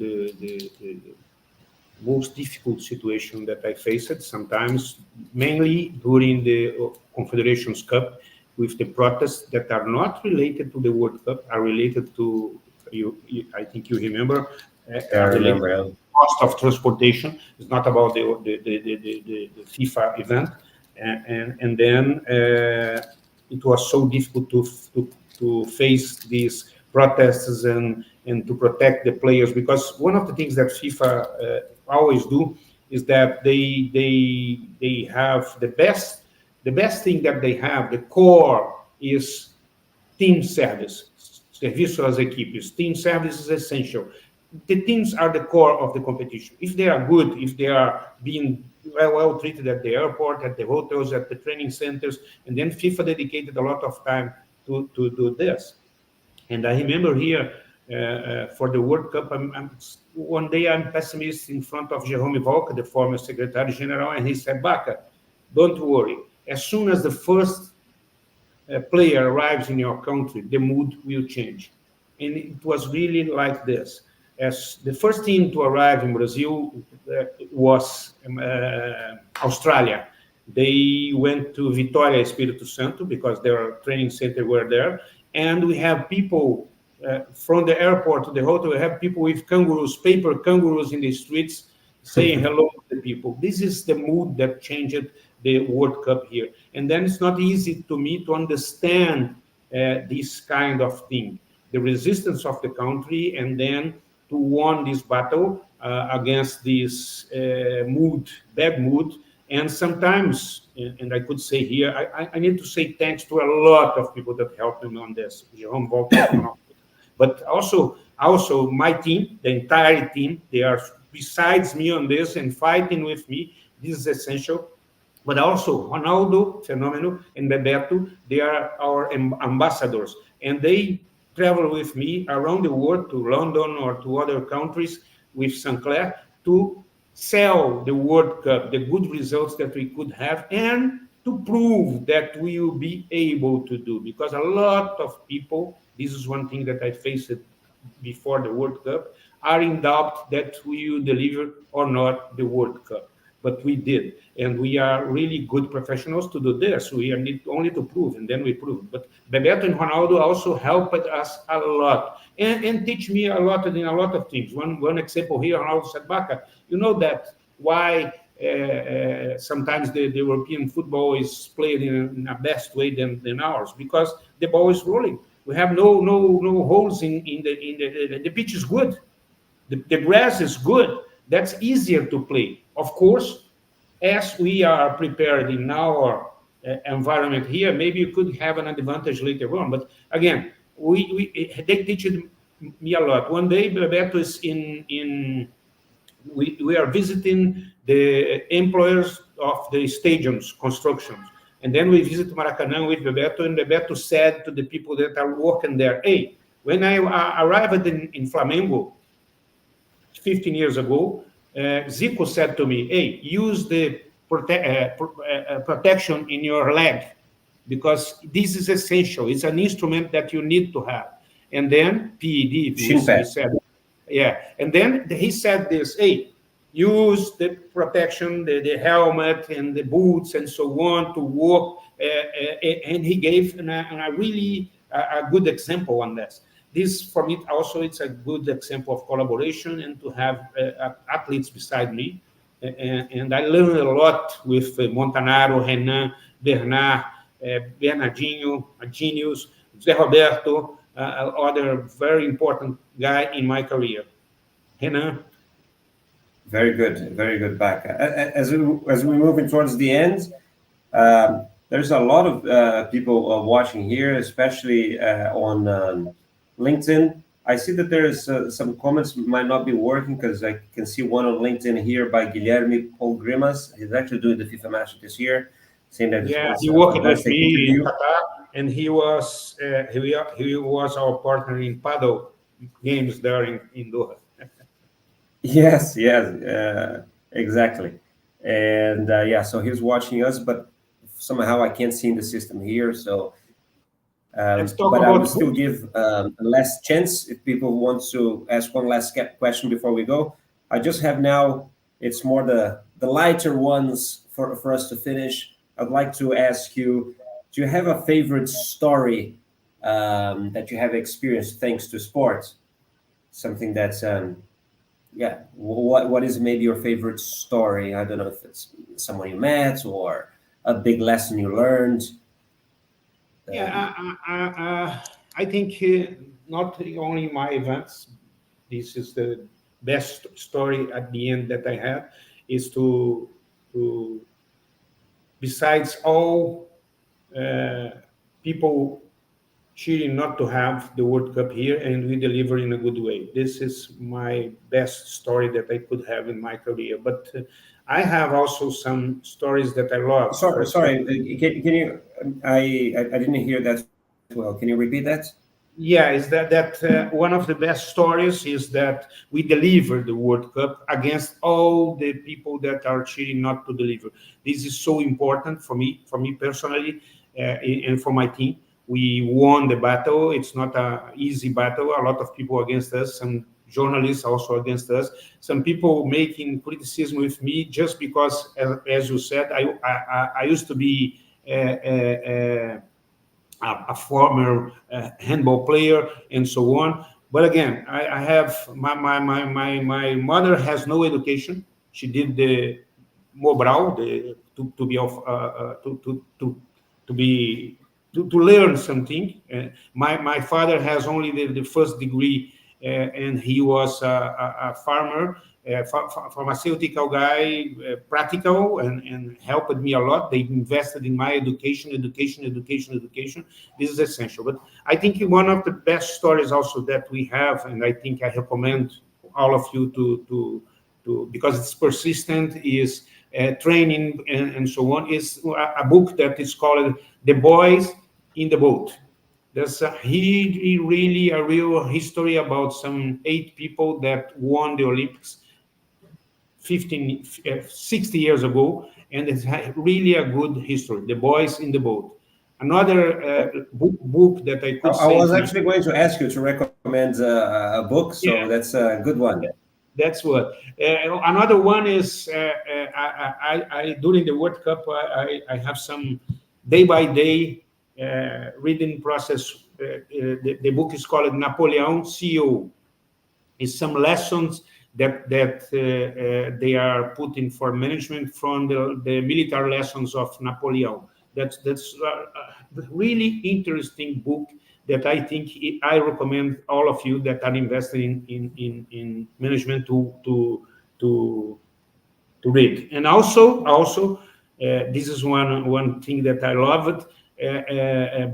most difficult situation that I faced sometimes, mainly during the Confederations Cup, with the protests that are not related to the World Cup, are related to, I think you remember, I are related remember. to cost of transportation. It's not about the FIFA event. And then it was so difficult to face these protests and to protect the players, because one of the things that FIFA always do is that they have the best thing that they have, the core is team service, serviço às equipes. Team service is essential. The teams are the core of the competition. If they are good, if they are being well treated at the airport, at the hotels, at the training centers, and then FIFA dedicated a lot of time to do this. And I remember here for the World Cup, one day I'm pessimist in front of Jerome Volker, the former Secretary General, and he said, Baca, don't worry. As soon as the first player arrives in your country, the mood will change. And it was really like this. As the first team to arrive in Brazil was Australia. They went to Vitória, Espírito Santo, because their training center were there. And we have people from the airport to the hotel, we have people with kangaroos, paper kangaroos in the streets, saying hello to the people. This is the mood that changed the World Cup here. And then it's not easy to me to understand this kind of thing, the resistance of the country, and then to win this battle against this bad mood. And sometimes, and I could say here, I need to say thanks to a lot of people that helped me on this. Jerome Volker, but also my team, the entire team, they are besides me on this and fighting with me. This is essential. But also Ronaldo, Fenomeno, and Bebeto, they are our ambassadors. And they travel with me around the world to London or to other countries with Sinclair to sell the World Cup, the good results that we could have, and to prove that we will be able to do. Because a lot of people, this is one thing that I faced before the World Cup, are in doubt that we will deliver or not the World Cup. but we did. And we are really good professionals to do this. We need only to prove, and then we prove. But Bebeto and Ronaldo also helped us a lot and teach me a lot in a lot of things. One example here, Ronaldo said, Baca, you know that why sometimes the European football is played in a best way than ours, because the ball is rolling. We have no holes in the pitch is good. The grass is good. That's easier to play. Of course, as we are prepared in our environment here, maybe you could have an advantage later on. But again, they teach me a lot. One day, Bebeto is we are visiting the employers of the stadiums constructions. And then we visit Maracanã with Bebeto, and Bebeto said to the people that are working there, hey, when I arrived in Flamengo 15 years ago, Zico said to me, hey, use the protection in your leg, because this is essential. It's an instrument that you need to have. And then PED, he said, yeah. And then he said this, hey, use the protection, the helmet and the boots and so on to work. And he gave a really good example on this. This, for me, also, it's a good example of collaboration and to have athletes beside me. And I learned a lot with Montanaro, Renan, Bernard, Bernardinho, a genius, Zé Roberto, other very important guy in my career. Renan. Very good, back. As we move in towards the end, there's a lot of people watching here, especially on LinkedIn. I see that there's some comments might not be working, because I can see one on LinkedIn here by Guilherme Polgrimas. He's actually doing the FIFA Master this year, saying that he worked with me in Qatar, and he was our partner in paddle games there in Doha. Yes, exactly. And so he's watching us, but somehow I can't see in the system here. So, but I will still give a last chance if people want to ask one last question before we go. I just have now, it's more the lighter ones for us to finish. I'd like to ask you, do you have a favorite story that you have experienced thanks to sports? Something that's what is maybe your favorite story? I don't know if it's someone you met or a big lesson you learned. I think not only my events, this is the best story at the end that I have, is to besides all people cheering not to have the World Cup here, and we deliver in a good way. This is my best story that I could have in my career. But I have also some stories that I love. Sorry. Can you? I didn't hear that well. Can you repeat that? Yeah, is that one of the best stories is that we deliver the World Cup against all the people that are cheering not to deliver. This is so important for me personally, and for my team. We won the battle. It's not an easy battle. A lot of people against us, some journalists also against us, some people making criticism with me just because, as you said, I used to be a former handball player and so on. But again, I have my mother has no education. She did the Mobral to learn something. My father has only the first degree, and he was a farmer, pharmaceutical guy, practical, and helped me a lot. They invested in my education. This is essential. But I think one of the best stories also that we have, and I think I recommend all of you to because it's persistent, is training and so on, is a book that is called The Boys in the Boat. There's really a real history about some 8 people that won the Olympics 60 years ago, and it's really a good history. The Boys in the Boat. Another book that I was actually going to ask you to recommend a book, so that's a good one. That's what. Another one is during the World Cup, I have some day by day reading process. The book is called Napoleon CEO. It's some lessons that they are putting for management from the military lessons of Napoleon. That's a really interesting book that I think I recommend all of you that are investing in management to to read. And also this is one thing that I loved.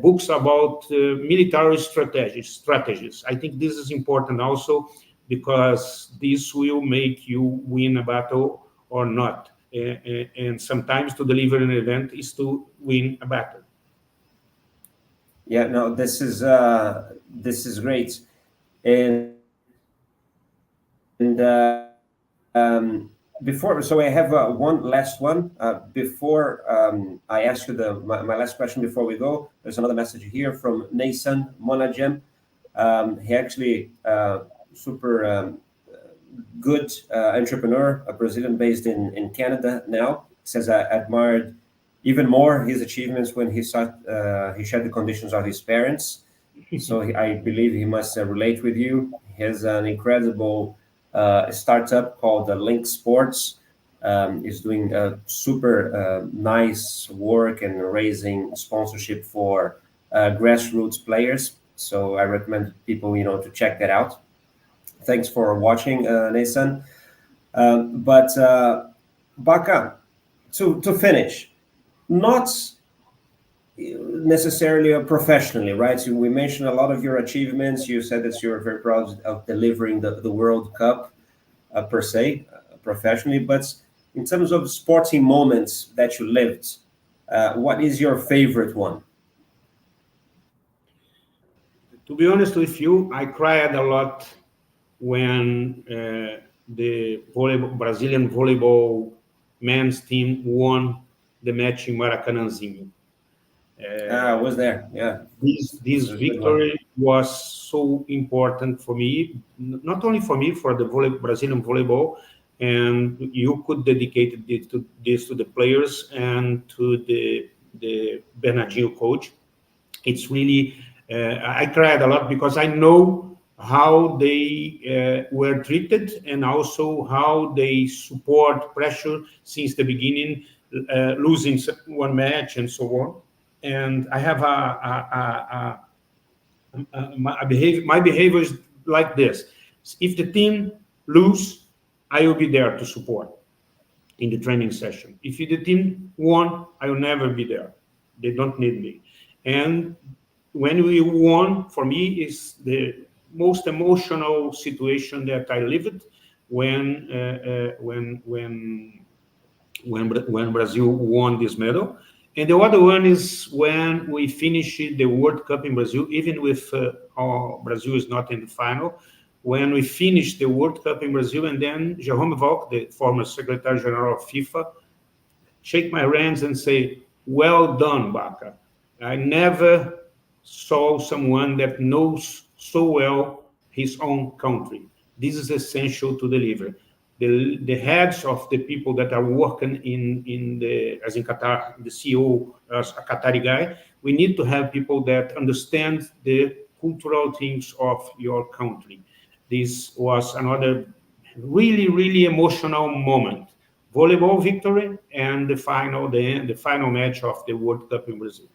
Books about military strategies. I think this is important also because this will make you win a battle or not. And sometimes to deliver an event is to win a battle. Yeah, no, this is great. And before, so I have one last one. Before I ask you my last question before we go, there's another message here from Nathan Monagem. He actually super good entrepreneur, a Brazilian based in Canada now. Says I admired even more his achievements when he shared the conditions of his parents. So I believe he must relate with you. He has an incredible startup called Link Sports. Is doing super nice work and raising sponsorship for grassroots players. So I recommend people, to check that out. Thanks for watching, Nathan. But Baca, to finish, not necessarily professionally, right? So we mentioned a lot of your achievements. You said that you're very proud of delivering the World Cup per se, professionally. But in terms of sporting moments that you lived, what is your favorite one? To be honest with you, I cried a lot when the Brazilian volleyball men's team won the match in Maracanãzinho. I was there. Yeah, This victory was so important for me, not only for me, for the Brazilian volleyball, and you could dedicate this to the players and to the Bernardinho coach. It's really I cried a lot because I know how they were treated and also how they support pressure since the beginning, losing one match and so on. And I have my behavior is like this: if the team lose, I will be there to support in the training session. If the team won, I will never be there. They don't need me. And when we won, for me, is the most emotional situation that I lived when when Brazil won this medal. And the other one is when we finished the World Cup in Brazil, even with Brazil is not in the final. When we finished the World Cup in Brazil, and then Jerome Valk, the former Secretary General of FIFA, shake my hands and say, "Well done, Baca. I never saw someone that knows so well his own country. This is essential to deliver." The heads of the people that are working in the, as in Qatar, the CEO, as a Qatari guy, we need to have people that understand the cultural things of your country. This was another really, really emotional moment. Volleyball victory and the final match of the World Cup in Brazil.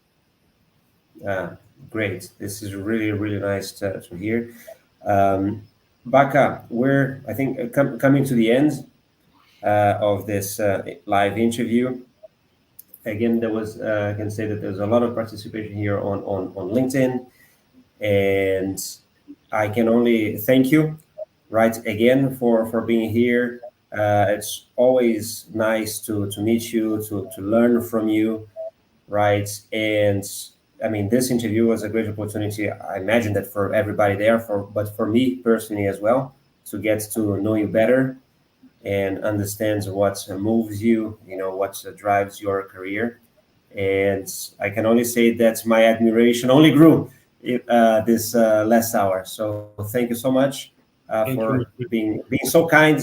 Great. This is really, really nice to hear. Baca, we're, I think, coming to the end of this live interview. Again, I can say that there's a lot of participation here on LinkedIn, and I can only thank you, right, again for being here. It's always nice to meet you, to learn from you, right? And I mean, this interview was a great opportunity. I imagine that for everybody there, but for me personally as well, to get to know you better and understand what moves you, what drives your career. And I can only say that my admiration only grew this last hour. So thank you so much. for being so kind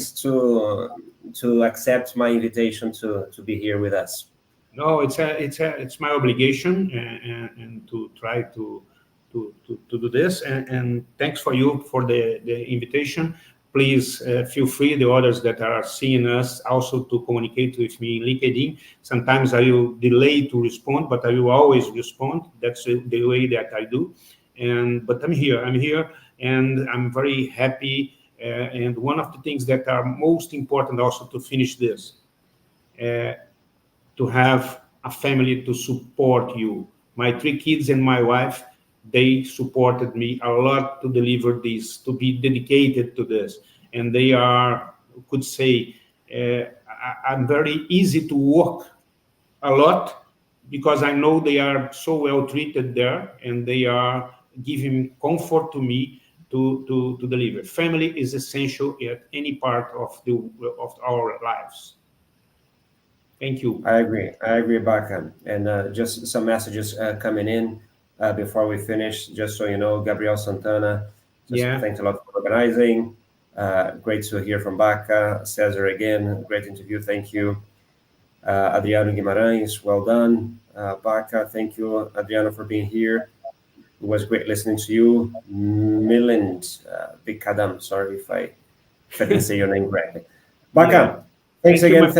to accept my invitation to be here with us. No, it's my obligation and to try to do this. And thanks for you for the invitation. Please feel free, the others that are seeing us, also to communicate with me in LinkedIn. Sometimes I will delay to respond, but I will always respond. That's the way that I do. But I'm here, and I'm very happy. And one of the things that are most important also to finish this, to have a family to support you. My 3 kids and my wife, they supported me a lot to deliver this, to be dedicated to this. And they are, could say, I'm very easy to work a lot because I know they are so well treated there, and they are giving comfort to me to deliver. Family is essential at any part of our lives. Thank you. I agree, Baca. And just some messages coming in before we finish, just so you know. Gabriel Santana, thanks a lot for organizing. Great to hear from Baca. Cesar again, great interview, thank you. Adriano Guimarães, well done. Baca, thank you, Adriano, for being here. It was great listening to you. Milind Bikadam, sorry if I didn't say your name correctly. Baca, thanks again.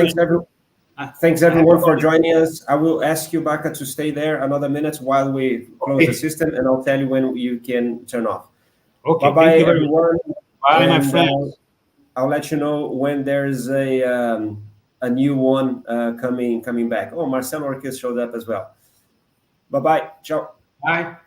Thanks everyone for joining us. I will ask you, Baca, to stay there another minute while we close the system, and I'll tell you when you can turn off. Okay. Bye-bye, everyone. Bye, my friends. I'll let you know when there's a new one coming back. Oh, Marcelo Orquez showed up as well. Bye-bye. Ciao. Bye.